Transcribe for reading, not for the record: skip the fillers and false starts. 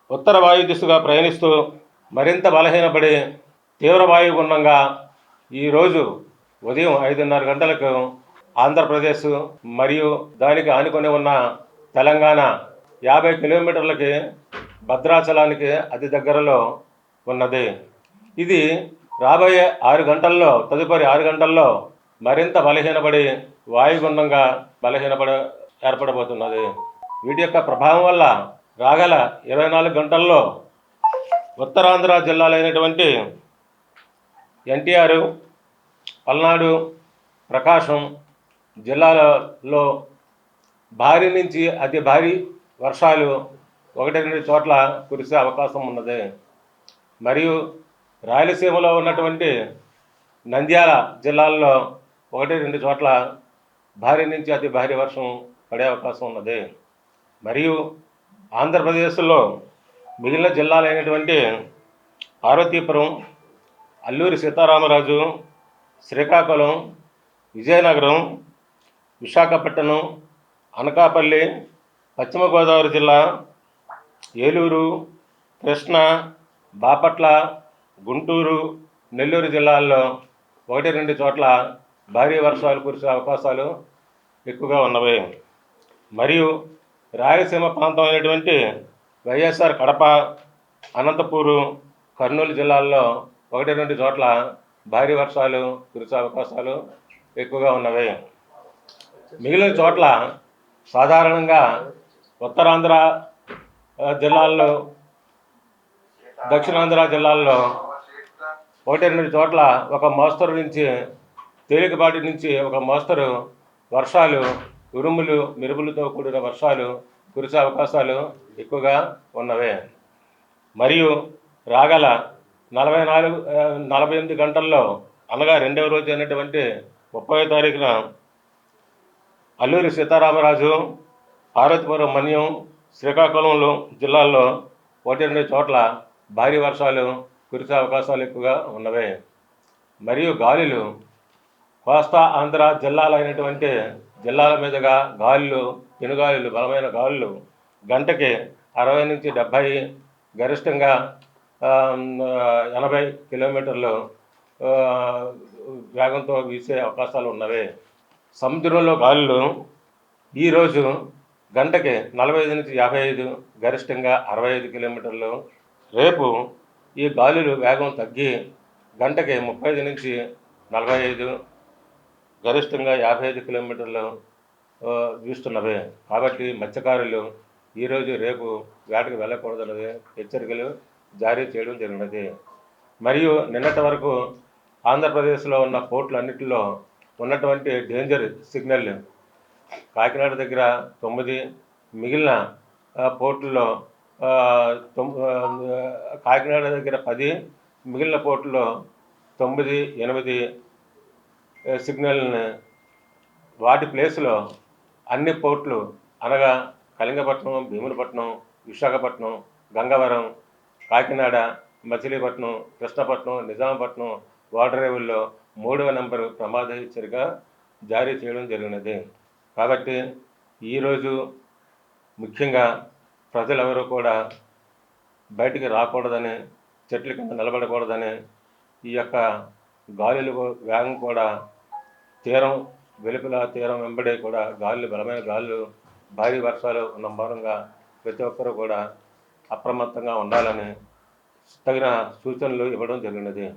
ఉత్తర వాయు దిశగా ప్రయాణిస్తూ మరింత బలహీనపడి తీవ్ర వాయుగుండంగా ఈరోజు ఉదయం 5:30 గంటలకు ఆంధ్రప్రదేశ్ మరియు దానికి ఆనుకొని ఉన్న తెలంగాణ 50 కిలోమీటర్లకి భద్రాచలానికి అతి దగ్గరలో ఉన్నది. ఇది రాబోయే 6 గంటల్లో తదుపరి 6 గంటల్లో మరింత బలహీనపడి వాయుగుండంగా ఏర్పడబోతున్నది. వీటి యొక్క ప్రభావం వల్ల రాగల 24 గంటల్లో ఉత్తరాంధ్ర జిల్లాలైనటువంటి ఎన్టీఆర్, పల్నాడు, ప్రకాశం జిల్లాలలో భారీ నుంచి అతి భారీ వర్షాలు 1-2 చోట్ల కురిసే అవకాశం ఉన్నది. మరియు రాయలసీమలో ఉన్నటువంటి నంద్యాల జిల్లాల్లో 1-2 చోట్ల భారీ నుంచి అతి భారీ వర్షం పడే అవకాశం ఉన్నది. మరియు ఆంధ్రప్రదేశ్లో మిగిలిన జిల్లాలైనటువంటి పార్వతీపురం, అల్లూరి సీతారామరాజు, శ్రీకాకుళం, విజయనగరం, విశాఖపట్నం, అనకాపల్లి, పశ్చిమ గోదావరి జిల్లా, ఏలూరు, కృష్ణా, బాపట్ల, గుంటూరు, నెల్లూరు జిల్లాల్లో 1-2 చోట్ల భారీ వర్షాలు కురిసే అవకాశాలు ఎక్కువగా ఉన్నవి. మరియు రాయలసీమ ప్రాంతం అయినటువంటి వైఎస్ఆర్ కడప, అనంతపూరు, కర్నూలు జిల్లాల్లో 1-2 చోట్ల భారీ వర్షాలు కురిసే అవకాశాలు ఎక్కువగా ఉన్నవి. మిగిలిన చోట్ల సాధారణంగా ఉత్తరాంధ్ర జిల్లాల్లో, దక్షిణాంధ్ర జిల్లాల్లో 1-2 చోట్ల ఒక మోస్తరు నుంచి తేలికపాటి నుంచి ఒక మోస్తరు వర్షాలు, ఉరుములు మెరుపులతో కూడిన వర్షాలు కురిసే అవకాశాలు ఎక్కువగా ఉన్నవి. మరియు రాగల 48 గంటల్లో అనగా రెండవ రోజు అయినటువంటి 30వ తారీఖున అల్లూరి సీతారామరాజు, పార్వతీపురం మన్యం, శ్రీకాకుళంలో జిల్లాల్లో 1-2 చోట్ల భారీ వర్షాలు కురిసే అవకాశాలు ఎక్కువగా ఉన్నవి. మరియు గాలులు కోస్తా ఆంధ్ర జిల్లాలైనటువంటి జిల్లాల మీదుగా గాలులు, పెనుగాలులు, బలమైన గాలులు గంటకి 60 నుంచి 70, గరిష్టంగా 80 కిలోమీటర్లు వేగంతో వీసే అవకాశాలు ఉన్నవి. సముద్రంలో గాలులు ఈరోజు గంటకి 45 నుంచి 55, గరిష్టంగా 65 కిలోమీటర్లు. రేపు ఈ గాలులు వేగం తగ్గి గంటకి 35 నుంచి 45, గరిష్టంగా 55 కిలోమీటర్లు వీస్తున్నవి. కాబట్టి మత్స్యకారులు ఈరోజు రేపు వేటకు వెళ్ళకూడదన్నది హెచ్చరికలు జారీ చేయడం జరిగినది. మరియు నిన్నటి వరకు ఆంధ్రప్రదేశ్లో ఉన్న పోర్టులు అన్నింటిలో ఉన్నటువంటి డేంజర్ సిగ్నల్ కాకినాడ దగ్గర 9, మిగిలిన పోర్టుల్లో కాకినాడ దగ్గర 10, మిగిలిన పోర్టుల్లో 9, 8 సిగ్నల్ని వాటి ప్లేస్లో అన్ని పోర్టులు అనగా కళింగపట్నం, భీమునిపట్నం, విశాఖపట్నం, గంగవరం, కాకినాడ, మచిలీపట్నం, కృష్ణపట్నం, నిజాంపట్నం ఓడరేవుల్లో 3వ నెంబరు ప్రమాద హెచ్చరిక జారీ చేయడం జరిగినది. కాబట్టి ఈరోజు ముఖ్యంగా ప్రజలెవరూ కూడా బయటికి రాకూడదని, చెట్ల కింద నిలబడకూడదని, ఈ యొక్క గాలుల వేగం కూడా వెలుపల తీరం వెంబడి కూడా బలమైన గాలులు, భారీ వర్షాలు ఉన్న మూలంగా ప్రతి ఒక్కరూ కూడా అప్రమత్తంగా ఉండాలని తగిన సూచనలు ఇవ్వడం జరిగినది.